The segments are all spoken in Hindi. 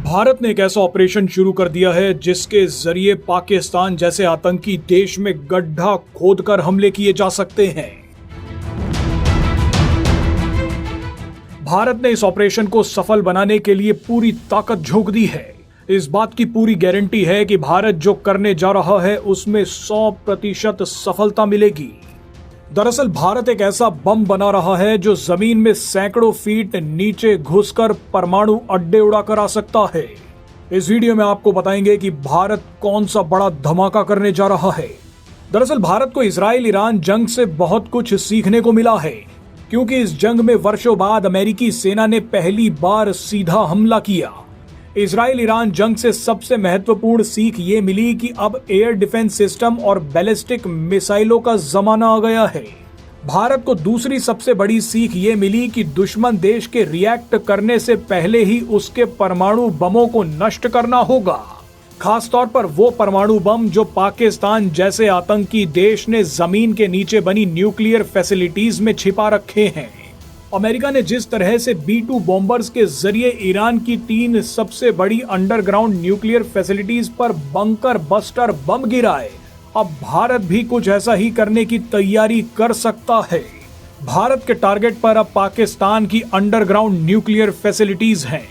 भारत ने एक ऐसा ऑपरेशन शुरू कर दिया है जिसके जरिए पाकिस्तान जैसे आतंकी देश में गड्ढा खोदकर हमले किए जा सकते हैं। भारत ने इस ऑपरेशन को सफल बनाने के लिए पूरी ताकत झोंक दी है। इस बात की पूरी गारंटी है कि भारत जो करने जा रहा है उसमें 100% सफलता मिलेगी। दरअसल भारत एक ऐसा बम बना रहा है जो जमीन में सैकड़ों फीट नीचे घुसकर परमाणु अड्डे उड़ाकर आ सकता है। इस वीडियो में आपको बताएंगे कि भारत कौन सा बड़ा धमाका करने जा रहा है। दरअसल भारत को इजराइल ईरान जंग से बहुत कुछ सीखने को मिला है, क्योंकि इस जंग में वर्षों बाद अमेरिकी सेना ने पहली बार सीधा हमला किया। इजराइल ईरान जंग से सबसे महत्वपूर्ण सीख ये मिली कि अब एयर डिफेंस सिस्टम और बैलिस्टिक मिसाइलों का जमाना आ गया है। भारत को दूसरी सबसे बड़ी सीख ये मिली कि दुश्मन देश के रिएक्ट करने से पहले ही उसके परमाणु बमों को नष्ट करना होगा, खासतौर पर वो परमाणु बम जो पाकिस्तान जैसे आतंकी देश ने जमीन के नीचे बनी न्यूक्लियर फैसिलिटीज में छिपा रखे हैं। अमेरिका ने जिस तरह से B-2 बॉम्बर्स के जरिए ईरान की 3 सबसे बड़ी अंडरग्राउंड न्यूक्लियर फैसिलिटीज पर बंकर बस्टर बम गिराए, अब भारत भी कुछ ऐसा ही करने की तैयारी कर सकता है। भारत के टारगेट पर अब पाकिस्तान की अंडरग्राउंड न्यूक्लियर फैसिलिटीज हैं।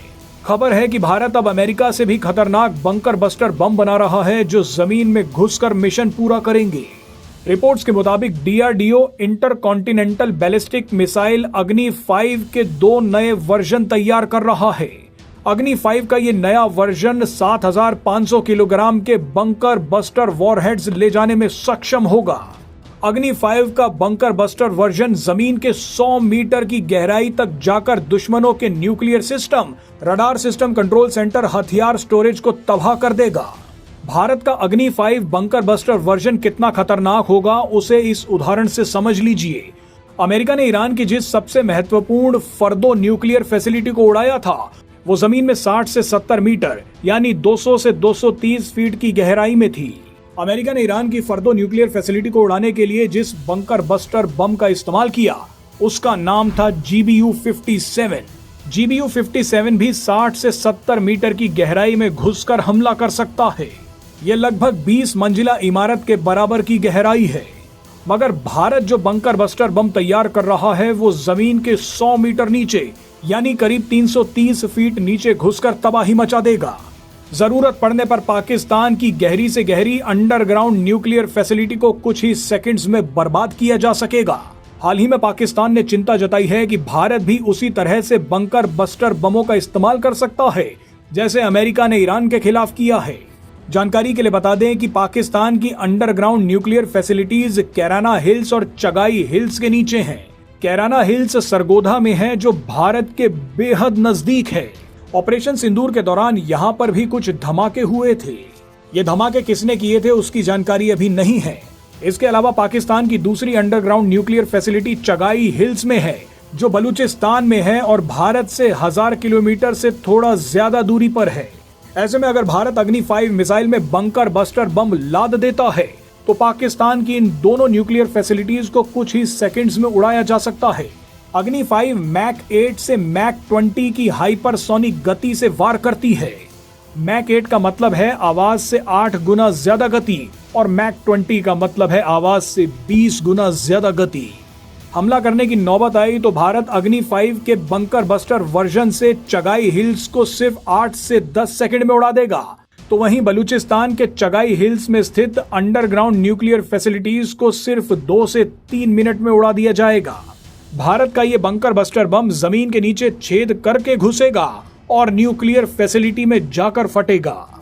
खबर है कि भारत अब अमेरिका से भी खतरनाक बंकर बस्टर बम बना रहा है जो जमीन में घुसकर मिशन पूरा करेंगे। रिपोर्ट्स के मुताबिक DRDO इंटरकॉन्टिनेंटल बैलिस्टिक मिसाइल अग्नि 5 के 2 नए वर्जन तैयार कर रहा है। अग्नि 5 का ये नया वर्जन 7500 किलोग्राम के बंकर बस्टर वॉरहेड्स ले जाने में सक्षम होगा। अग्नि 5 का बंकर बस्टर वर्जन जमीन के 100 मीटर की गहराई तक जाकर दुश्मनों के nuclear system, radar system, control centre, हथियार स्टोरेज को तबाह कर देगा। भारत का अग्नि 5 बंकर बस्टर वर्जन कितना खतरनाक होगा उसे इस उदाहरण से समझ लीजिए। अमेरिका ने ईरान की जिस सबसे महत्वपूर्ण फर्दो न्यूक्लियर फैसिलिटी को उड़ाया था वो जमीन में 60 से 70 मीटर यानी 200 से 230 फीट की गहराई में थी। अमेरिका ने ईरान की फर्दो न्यूक्लियर फैसिलिटी को उड़ाने के लिए जिस बंकर बस्टर बम का इस्तेमाल किया उसका नाम था GBU-57। GBU-57 भी 60 से 70 मीटर की गहराई में घुसकर हमला कर सकता है। ये लगभग 20 मंजिला इमारत के बराबर की गहराई है। मगर भारत जो बंकर बस्टर बम तैयार कर रहा है वो जमीन के 100 मीटर नीचे यानी करीब 330 फीट नीचे घुसकर तबाही मचा देगा। जरूरत पड़ने पर पाकिस्तान की गहरी से गहरी अंडरग्राउंड न्यूक्लियर फैसिलिटी को कुछ ही सेकंड्स में बर्बाद किया जा सकेगा। हाल ही में पाकिस्तान ने चिंता जताई है कि भारत भी उसी तरह से बंकर बस्टर बमों का इस्तेमाल कर सकता है जैसे अमेरिका ने ईरान के खिलाफ किया है। जानकारी के लिए बता दें कि पाकिस्तान की underground nuclear facilities Kairana hills और चगाई हिल्स के नीचे हैं। कैराना हिल्स सरगोधा में है जो भारत के बेहद नजदीक है। ऑपरेशन सिंदूर के दौरान यहाँ पर भी कुछ धमाके हुए थे। ये धमाके किसने किए थे उसकी जानकारी अभी नहीं है। इसके अलावा पाकिस्तान की दूसरी underground nuclear facility Chagai hills में है जो बलूचिस्तान में है और भारत से 1000 किलोमीटर से थोड़ा ज्यादा दूरी पर है। ऐसे में अगर भारत अग्नि 5 मिसाइल में बंकर बस्टर बम लाद देता है तो पाकिस्तान की इन दोनों न्यूक्लियर फैसिलिटीज को कुछ ही सेकंड्स में उड़ाया जा सकता है। अग्नि 5 मैक 8 से मैक 20 की हाइपरसोनिक गति से वार करती है। मैक 8 का मतलब है आवाज से 8 गुना ज्यादा गति और मैक 20 का मतलब है आवाज से 20 गुना ज्यादा गति। हमला करने की नौबत आई तो भारत अग्नि 5 के बंकर बस्टर वर्जन से चगाई हिल्स को सिर्फ 8 से 10 सेकंड में उड़ा देगा, तो वहीं बलूचिस्तान के चगाई हिल्स में स्थित अंडरग्राउंड न्यूक्लियर फैसिलिटीज को सिर्फ 2 से 3 मिनट में उड़ा दिया जाएगा। भारत का ये बंकर बस्टर बम जमीन के नीचे छेद करके घुसेगा और न्यूक्लियर फैसिलिटी में जाकर फटेगा।